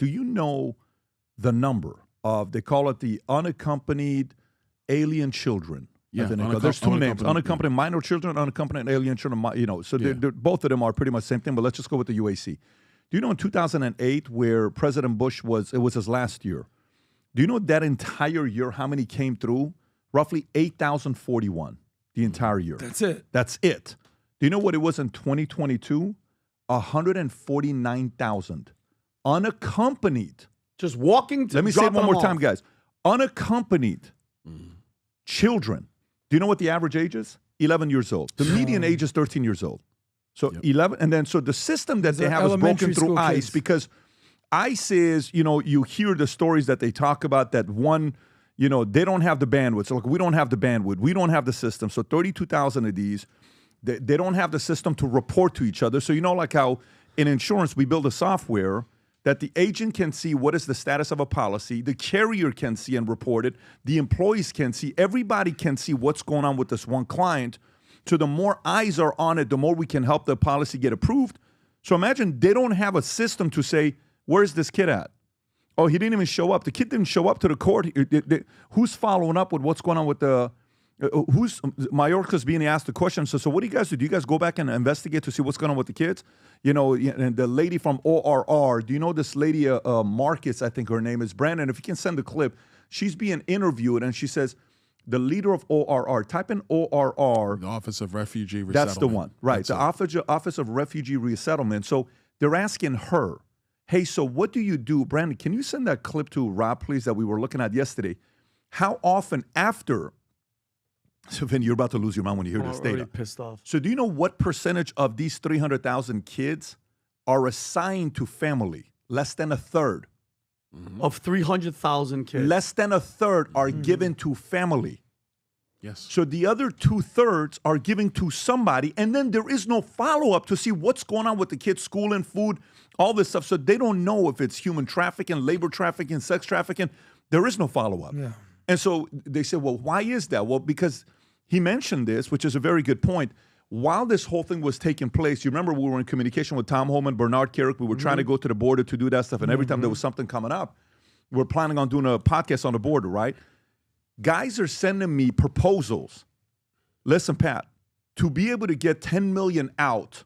do you know the number of, they call it the unaccompanied alien children? Yeah, There's two names: unaccompanied minor children, unaccompanied alien children. So both of them are pretty much the same thing. But let's just go with the UAC. Do you know in 2008, where President Bush was, it was his last year? Do you know that entire year how many came through? Roughly 8,041 the entire year. That's it. That's it. Do you know what it was in 2022? 149,000 unaccompanied. Just walking to Let me say it one more time, guys. Unaccompanied children. Do you know what the average age is? 11 years old. The median age is 13 years old. So 11, and then so the system that they have is broken through ICE because ICE is, you hear the stories that they talk about that one, they don't have the bandwidth. So we don't have the bandwidth. We don't have the system. So 32,000 of these, they don't have the system to report to each other. So like how in insurance we build a software that the agent can see what is the status of a policy, the carrier can see and report it, the employees can see, everybody can see what's going on with this one client. So the more eyes are on it, the more we can help the policy get approved. So imagine they don't have a system to say, where's this kid at? Oh, he didn't even show up. The kid didn't show up to the court. Who's following up with what's going on with the, Mayorkas being asked the question. So what do you guys do? Do you guys go back and investigate to see what's going on with the kids? And the lady from ORR, do you know this lady, Marcus, I think her name is, Brandon, if you can send the clip, she's being interviewed and she says, the leader of ORR, type in ORR. The Office of Refugee Resettlement. That's the one, right. The Office of Refugee Resettlement. So they're asking her, hey, so what do you do? Brandon, can you send that clip to Rob, please, that we were looking at yesterday? How often after, so Vin, you're about to lose your mind when you hear this data. I'm already pissed off. So do you know what percentage of these 300,000 kids are assigned to family? Less than a third. Of 300,000 kids. Less than a third are given to family. Yes. So the other 2/3 are given to somebody, and then there is no follow-up to see what's going on with the kids' school and food, all this stuff. So they don't know if it's human trafficking, labor trafficking, sex trafficking. There is no follow-up. Yeah. And so they said, well, why is that? Well, because he mentioned this, which is a very good point. While this whole thing was taking place, you remember we were in communication with Tom Holman, Bernard Carrick. We were trying to go to the border to do that stuff. And every time there was something coming up, we're planning on doing a podcast on the border, right? Guys are sending me proposals. Listen, Pat, to be able to get 10 million out,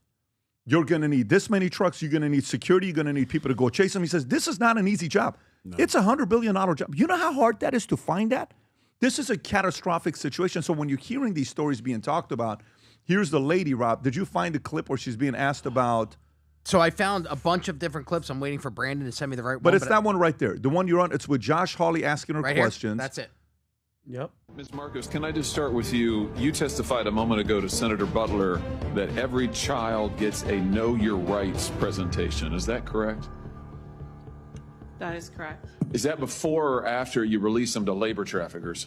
you're going to need this many trucks. You're going to need security. You're going to need people to go chase them. He says, this is not an easy job. No. It's a $100 billion job. You know how hard that is to find that? This is a catastrophic situation. So when you're hearing these stories being talked about, here's the lady, Rob. Did you find the clip where she's being asked about? So I found a bunch of different clips. I'm waiting for Brandon to send me the right one. But it's that one right there. The one you're on, it's with Josh Hawley asking her questions. Here? That's it. Yep. Ms. Marcos, can I just start with you? You testified a moment ago to Senator Butler that every child gets a Know Your Rights presentation. Is that correct? That is correct. Is that before or after you release them to labor traffickers?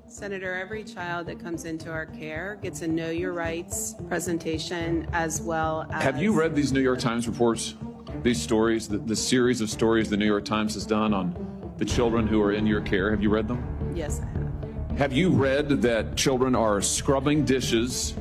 Senator, every child that comes into our care gets a Know Your Rights presentation as well as... Have you read these New York Times reports? These stories, the series of stories the New York Times has done on the children who are in your care? Have you read them? Yes, I have. Have you read that children are scrubbing dishes?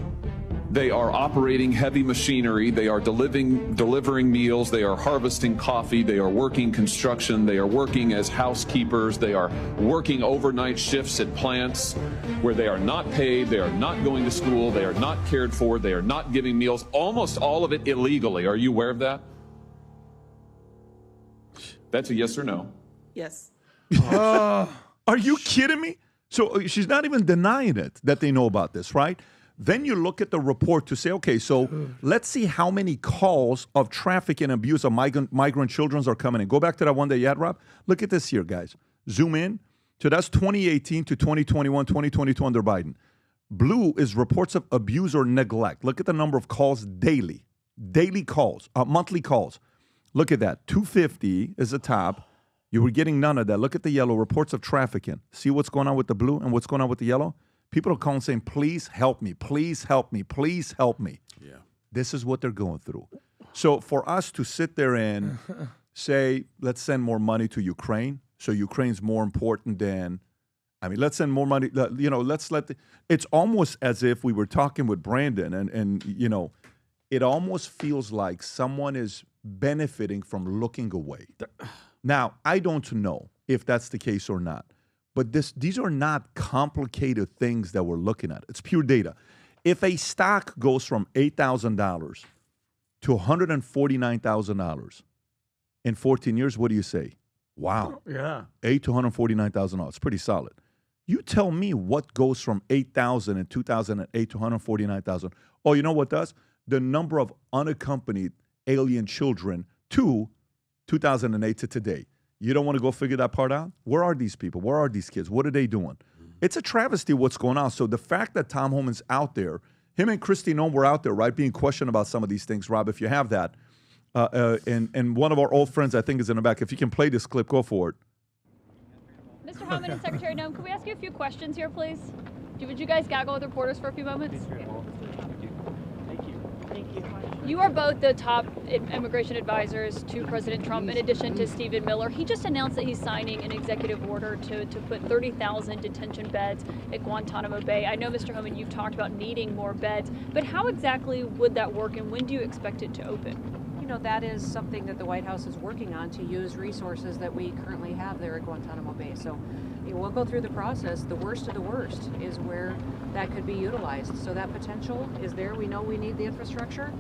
They are operating heavy machinery. They are delivering meals. They are harvesting coffee. They are working construction. They are working as housekeepers. They are working overnight shifts at plants where they are not paid. They are not going to school. They are not cared for. They are not giving meals. Almost all of it illegally. Are you aware of that? That's a yes or no. Yes. Are you kidding me? So she's not even denying it that they know about this, right? Then you look at the report to say, okay, so let's see how many calls of trafficking and abuse of migrant children are coming in. Go back to that one that you had, Rob. Look at this here, guys. Zoom in. So that's 2018 to 2021, 2022 under Biden. Blue is reports of abuse or neglect. Look at the number of calls daily. Daily calls, monthly calls. Look at that. 250 is the top. You were getting none of that. Look at the yellow, reports of trafficking. See what's going on with the blue and what's going on with the yellow? People are calling saying, please help me, please help me, please help me. Yeah. This is what they're going through. So for us to sit there and say, let's send more money to Ukraine, so Ukraine's more important than, let's send more money, let's let it's almost as if we were talking with Brandon and it almost feels like someone is benefiting from looking away. Now, I don't know if that's the case or not, but these are not complicated things that we're looking at. It's pure data. If a stock goes from $8,000 to $149,000 in 14 years, what do you say? Wow. Yeah. $8 to $149,000. It's pretty solid. You tell me what goes from 8,000 in 2008 to 149,000. Oh, you know what does? The number of unaccompanied alien children to 2008 to today. You don't want to go figure that part out? Where are these people? Where are these kids? What are they doing? It's a travesty what's going on. So the fact that Tom Homan's out there, him and Kristi Noem were out there, right, being questioned about some of these things. Rob, if you have that. And one of our old friends, I think, is in the back. If you can play this clip, go for it. Mr. Homan and Secretary Noem, could we ask you a few questions here, please? Would you guys gaggle with reporters for a few moments? You are both the top immigration advisors to President Trump, in addition to Stephen Miller. He just announced that he's signing an executive order to put 30,000 detention beds at Guantanamo Bay. I know, Mr. Homan, you've talked about needing more beds, but how exactly would that work, and when do you expect it to open? You know, that is something that the White House is working on, to use resources that we currently have there at Guantanamo Bay. So we'll go through the process. The worst of the worst is where that could be utilized. So that potential is there. We know we need the infrastructure.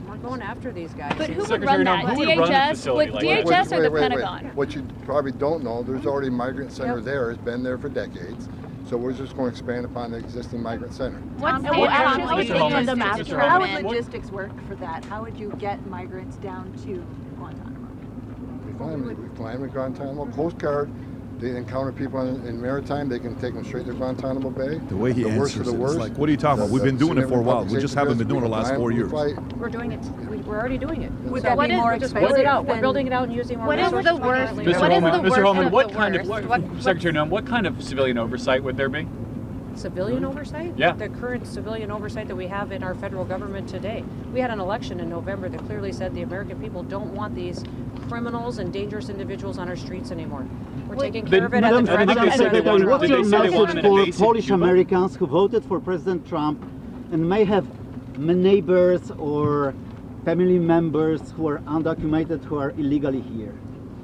We're going after these guys. But who would run that? DHS? Would DHS or the Pentagon? What you probably don't know, there's already a migrant center there. It's been there for decades. So we're just going to expand upon the existing migrant center. How would logistics work for that? How would you get migrants down to Guantanamo? We fly them to Guantanamo. Coast Guard, they encounter people in maritime, they can take them straight to Guantanamo Bay. The way he answers it, it's like, what are you talking about? We've been doing it for a while. We just haven't been doing it the last 4 years. We're doing it. We're already doing it. Would that be more expensive? We're building it out and using more resources. What is the worst? Mr. Homan, what kind of, Secretary Noem, what kind of civilian oversight would there be? Civilian oversight? Yeah. The current civilian oversight that we have in our federal government today. We had an election in November that clearly said the American people don't want these criminals and dangerous individuals on our streets anymore. We're taking care of it at the Secretary, what's your message for Polish Americans who voted for President Trump and may have neighbors or family members who are undocumented, who are illegally here?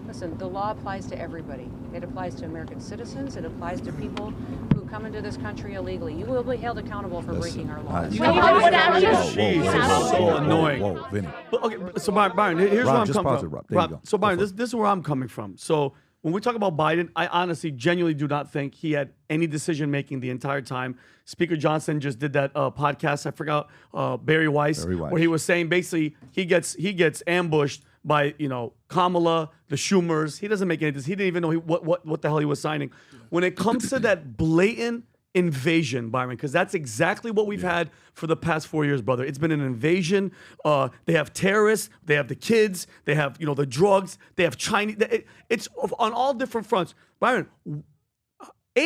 Listen, the law applies to everybody. It applies to American citizens. It applies to people who come into this country illegally. You will be held accountable for breaking our laws. Jeez, so annoying. Whoa, Vinny. But, okay, so Byron, here's where I'm coming from. Rob. There you go. So Byron, this is where I'm coming from. So when we talk about Biden, I honestly, genuinely do not think he had any decision making the entire time. Speaker Johnson just did that podcast. I forgot Barry Weiss, where he was saying basically he gets ambushed by Kamala, the Schumers. He doesn't make any decisions. He didn't even know what the hell he was signing. When it comes to that blatant invasion, Byron, because that's exactly what we've had for the past 4 years, brother. It's been an invasion. They have terrorists. They have the kids. They have the drugs. They have Chinese. It's on all different fronts. Byron,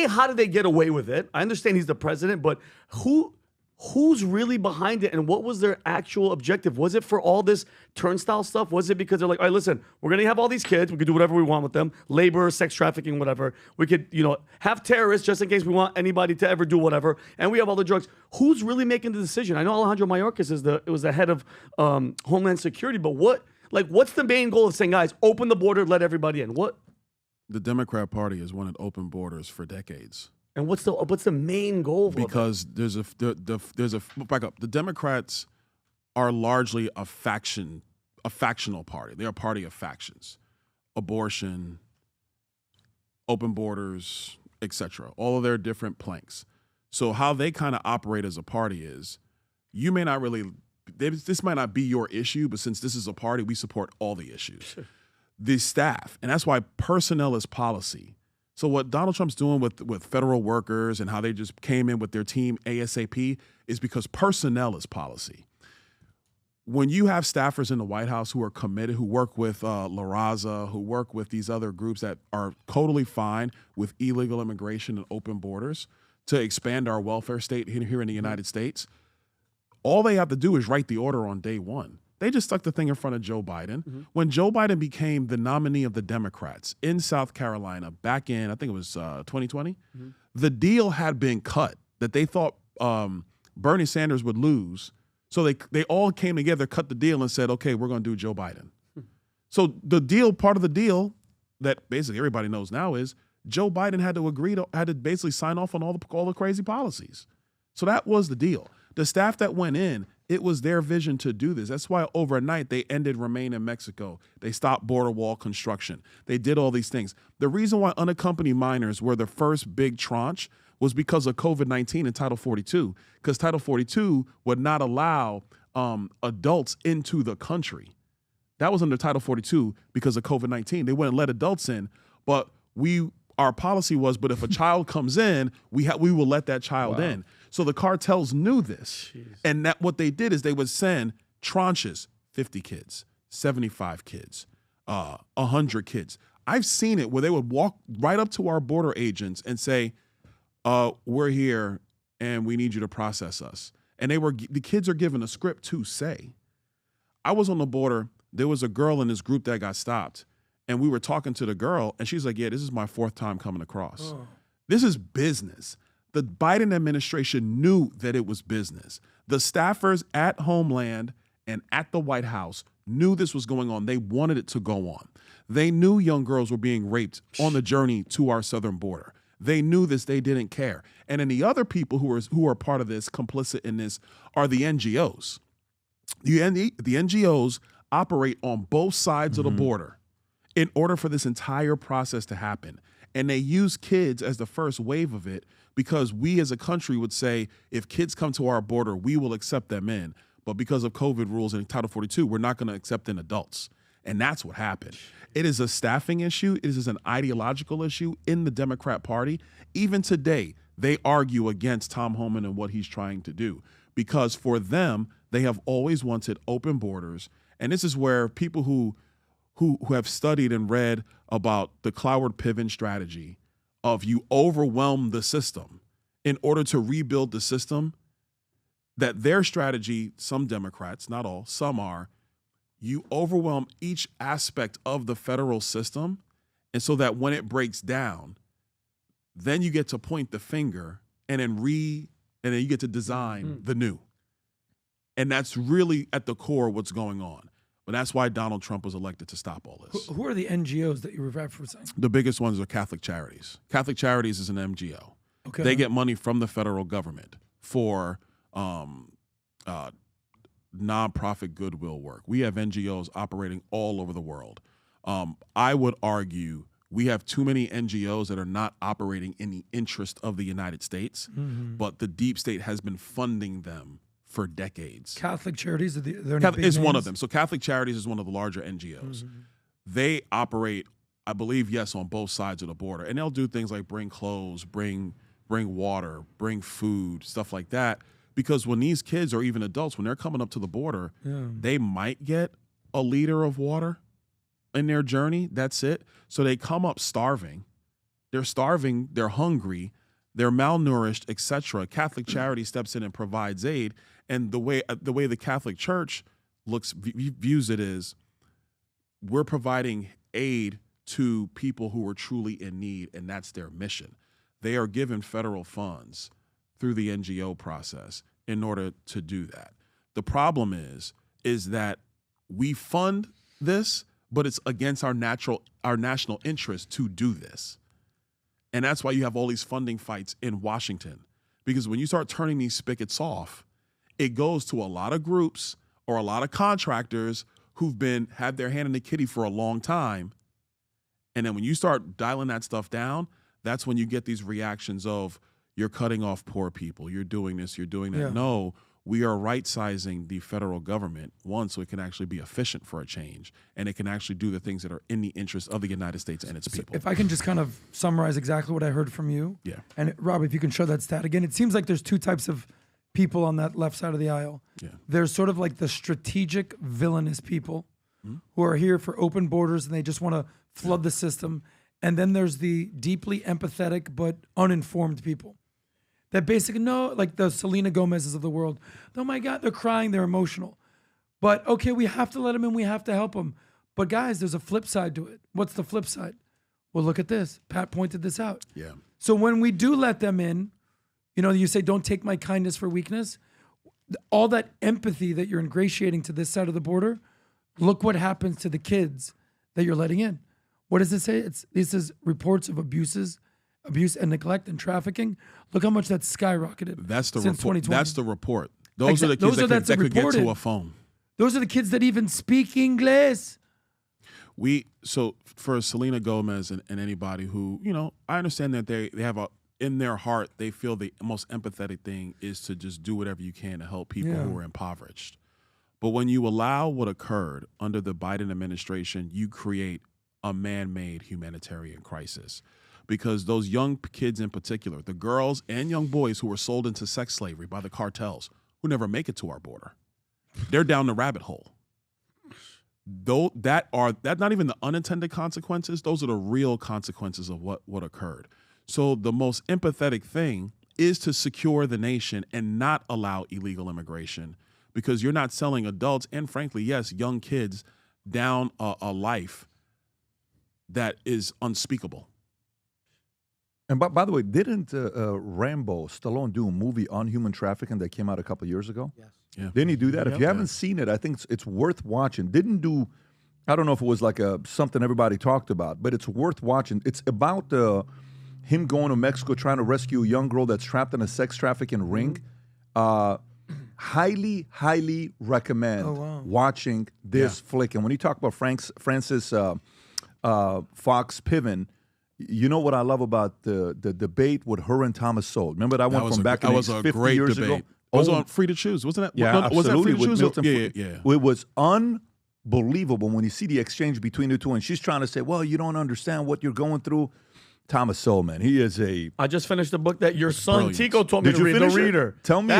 how did they get away with it? I understand he's the president, but who's really behind it, and what was their actual objective? Was it for all this turnstile stuff? Was it because they're like, all right, listen, we're going to have all these kids. We could do whatever we want with them. Labor, sex trafficking, whatever. We could, have terrorists just in case we want anybody to ever do whatever. And we have all the drugs. Who's really making the decision? I know Alejandro Mayorkas was the head of Homeland Security, but what's the main goal of saying, guys, open the border, let everybody in? What? The Democrat Party has wanted open borders for decades. And what's the main goal? Because there's a back up. The Democrats are largely a factional party. They're a party of factions, abortion, open borders, etc. All of their different planks. So how they kind of operate as a party is, you may not really. This might not be your issue, but since this is a party, we support all the issues. The staff, and that's why personnel is policy. So what Donald Trump's doing with federal workers and how they just came in with their team ASAP is because personnel is policy. When you have staffers in the White House who are committed, who work with La Raza, who work with these other groups that are totally fine with illegal immigration and open borders to expand our welfare state here in the United States, all they have to do is write the order on day one. They just stuck the thing in front of Joe Biden. Mm-hmm. When Joe Biden became the nominee of the Democrats in South Carolina back in, I think it was 2020, the deal had been cut that they thought Bernie Sanders would lose. So they all came together, cut the deal, and said, okay, we're going to do Joe Biden. So the deal, part of the deal that basically everybody knows now is Joe Biden had to basically sign off on all the crazy policies. So that was the deal. The staff that went in, it was their vision to do this. That's why overnight they ended Remain in Mexico. They stopped border wall construction. They did all these things. The reason why unaccompanied minors were the first big tranche was because of COVID-19 and Title 42, because Title 42 would not allow adults into the country. That was under Title 42 because of COVID-19. They wouldn't let adults in, but our policy was, but if a child comes in, we will let that child in. So the cartels knew this. Jeez. And that what they did is they would send tranches, 50 kids, 75 kids, 100 kids. I've seen it where they would walk right up to our border agents and say, we're here and we need you to process us. And the kids are given a script to say. I was on the border. There was a girl in this group that got stopped. And we were talking to the girl, and she's like, yeah, this is my 4th time coming across. Oh. This is business. The Biden administration knew that it was business. The staffers at Homeland and at the White House knew this was going on. They wanted it to go on. They knew young girls were being raped on the journey to our southern border. They knew this. They didn't care. And then the other people who are part of this, complicit in this, are the NGOs. The NGOs operate on both sides of the border in order for this entire process to happen. And they use kids as the first wave of it because we as a country would say, if kids come to our border, we will accept them in. But because of COVID rules and Title 42, we're not going to accept in adults. And that's what happened. It is a staffing issue. It is an ideological issue in the Democrat Party. Even today, they argue against Tom Homan and what he's trying to do because for them, they have always wanted open borders. And this is where people who have studied and read about the Cloward-Piven strategy of you overwhelm the system in order to rebuild the system, that their strategy, some Democrats, not all, some are, you overwhelm each aspect of the federal system, and so that when it breaks down, then you get to point the finger and then you get to design the new. And that's really at the core what's going on. But that's why Donald Trump was elected to stop all this. Who are the NGOs that you were referencing? The biggest ones are Catholic Charities. Catholic Charities is an NGO. Okay. They get money from the federal government for nonprofit goodwill work. We have NGOs operating all over the world. I would argue we have too many NGOs that are not operating in the interest of the United States, but the deep state has been funding them for decades. Catholic Charities is one of them. So Catholic Charities is one of the larger NGOs. They operate, I believe, yes, on both sides of the border. And they'll do things like bring clothes, bring water, bring food, stuff like that. Because when these kids or even adults, when they're coming up to the border, they might get a liter of water in their journey. That's it. So they come up starving. They're starving. They're hungry. They're malnourished, etc. Catholic Charity steps in and provides aid. And the way the Catholic Church views it is, we're providing aid to people who are truly in need, and that's their mission. They are given federal funds through the NGO process in order to do that. The problem is that we fund this, but it's against our national interest to do this. And that's why you have all these funding fights in Washington. Because when you start turning these spigots off, it goes to a lot of groups or a lot of contractors who've had their hand in the kitty for a long time. And then when you start dialing that stuff down, that's when you get these reactions of, you're cutting off poor people, you're doing this, you're doing that. Yeah. No, we are right-sizing the federal government, one, so it can actually be efficient for a change, and it can actually do the things that are in the interest of the United States and its people. If I can just kind of summarize exactly what I heard from you. Yeah. And Rob, if you can show that stat again, it seems like there's two types of people on that left side of the aisle. Yeah. There's sort of like the strategic villainous people who are here for open borders and they just want to flood the system. And then there's the deeply empathetic but uninformed people that basically know, like the Selena Gomez's of the world. Oh my God, they're crying, they're emotional. But okay, we have to let them in, we have to help them. But guys, there's a flip side to it. What's the flip side? Well, look at this. Pat pointed this out. Yeah. So when we do let them in, you say, don't take my kindness for weakness. all that empathy that you're ingratiating to this side of the border, look what happens to the kids that you're letting in. What does it say? This is reports of abuse and neglect and trafficking. Look how much that's skyrocketed. That's the since report. 2020. That's the report. Those are the kids that could get to a phone. Those are the kids that even speak English. So for Selena Gomez and anybody who, I understand that they have in their heart, they feel the most empathetic thing is to just do whatever you can to help people who are impoverished. But when you allow what occurred under the Biden administration, you create a man-made humanitarian crisis. Because those young kids in particular, the girls and young boys who were sold into sex slavery by the cartels, who never make it to our border, they're down the rabbit hole. That's not even the unintended consequences. Those are the real consequences of what occurred. So the most empathetic thing is to secure the nation and not allow illegal immigration, because you're not selling adults and, frankly, yes, young kids down a life that is unspeakable. And by the way, didn't Rambo, Stallone, do a movie on human trafficking that came out a couple of years ago? Yes. Yeah. Didn't he do that? If you haven't seen it, I think it's worth watching. I don't know if it was like something everybody talked about, but it's worth watching. It's about him going to Mexico trying to rescue a young girl that's trapped in a sex trafficking ring. Highly, highly recommend watching this flick. And when you talk about Francis Fox Piven, you know what I love about the debate with her and Thomas Sowell. Remember that one from back in 50 years ago? It was on Free to Choose, wasn't it? Yeah, was absolutely. that Free to Choose? Yeah. It was unbelievable when you see the exchange between the two, and she's trying to say, well, you don't understand what you're going through. Thomas Sowell, man, he is I just finished the book that your son, brilliant. Tico, told me to read, The Reader. Tell me.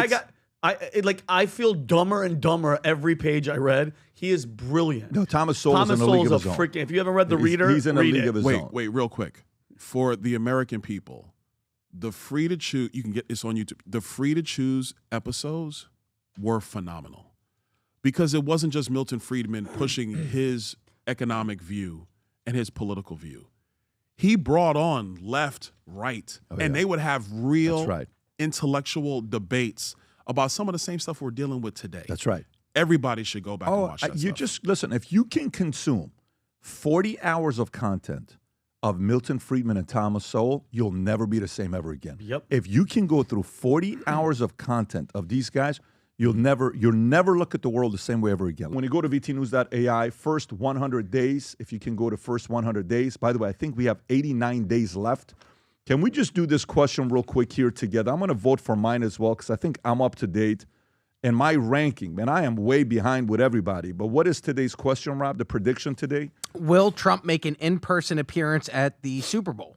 I feel dumber and dumber every page I read. He is brilliant. No, Thomas Sowell is in a league of his own. If you haven't read The Reader, he's in a league of his own. Wait, real quick. For the American people, the Free to Choose, you can get this on YouTube. The Free to Choose episodes were phenomenal, because it wasn't just Milton Friedman pushing his economic view and his political view. He brought on left, right, and they would have real intellectual debates about some of the same stuff we're dealing with today. That's right. Everybody should go back and watch that stuff. Just listen, if you can consume 40 hours of content of Milton Friedman and Thomas Sowell, you'll never be the same ever again. Yep. If you can go through 40 hours of content of these guys, you'll never look at the world the same way ever again. When you go to vtnews.ai, first 100 days, if you can go to first 100 days. By the way, I think we have 89 days left. Can we just do this question real quick here together? I'm going to vote for mine as well, because I think I'm up to date. And my ranking, man, I am way behind with everybody. But what is today's question, Rob? The prediction today? Will Trump make an in-person appearance at the Super Bowl?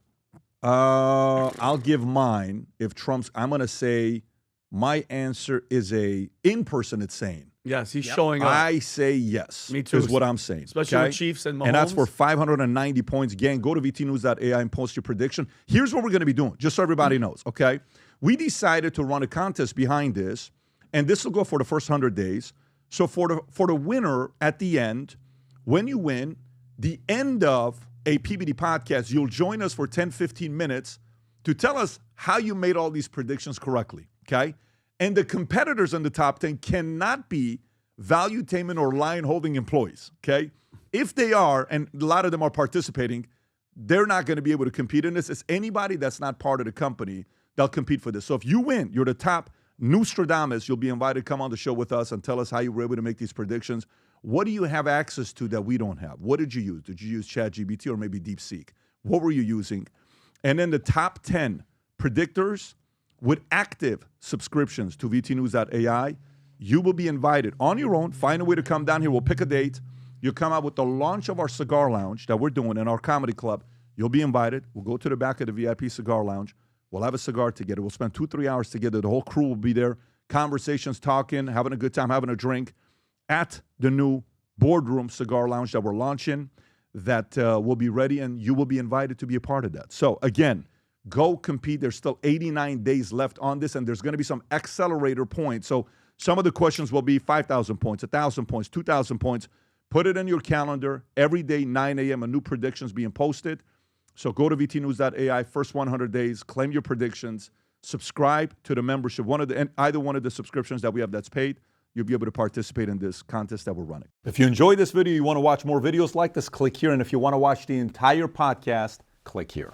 I'll give mine. I'm going to say my answer is a in-person. It's saying. Yes, he's showing up. I say yes. Me too. Is what I'm saying. Especially with Chiefs and Mahomes. And that's for 590 points. Gang, go to vtnews.ai and post your prediction. Here's what we're going to be doing, just so everybody knows, okay? We decided to run a contest behind this, and this will go for the first 100 days. So for the winner at the end, when you win, the end of a PBD podcast, you'll join us for 10, 15 minutes to tell us how you made all these predictions correctly, okay? And the competitors in the top 10 cannot be Valuetainment or Lion Holding employees, okay? If they are, and a lot of them are participating, they're not going to be able to compete in this. It's anybody that's not part of the company that'll compete for this. So if you win, you're the top Nostradamus, you'll be invited to come on the show with us and tell us how you were able to make these predictions. What do you have access to that we don't have? What did you use? Did you use ChatGPT or maybe DeepSeek? What were you using? And then the top 10 predictors with active subscriptions to vtnews.ai, you will be invited on your own. Find a way to come down here. We'll pick a date. You'll come out with the launch of our cigar lounge that we're doing in our comedy club. You'll be invited. We'll go to the back of the VIP cigar lounge. We'll have a cigar together. We'll spend 2-3 hours together. The whole crew will be there. Conversations, talking, having a good time, having a drink at the new boardroom cigar lounge that we're launching that will be ready, and you will be invited to be a part of that. So, again, go compete. There's still 89 days left on this, and there's going to be some accelerator points. So some of the questions will be 5,000 points, 1,000 points, 2,000 points. Put it in your calendar. Every day, 9 a.m., a new predictions being posted. So go to vtnews.ai, first 100 days, claim your predictions. subscribe to the membership. Either one of the subscriptions that we have that's paid, you'll be able to participate in this contest that we're running. If you enjoyed this video, you want to watch more videos like this, click here. And if you want to watch the entire podcast, click here.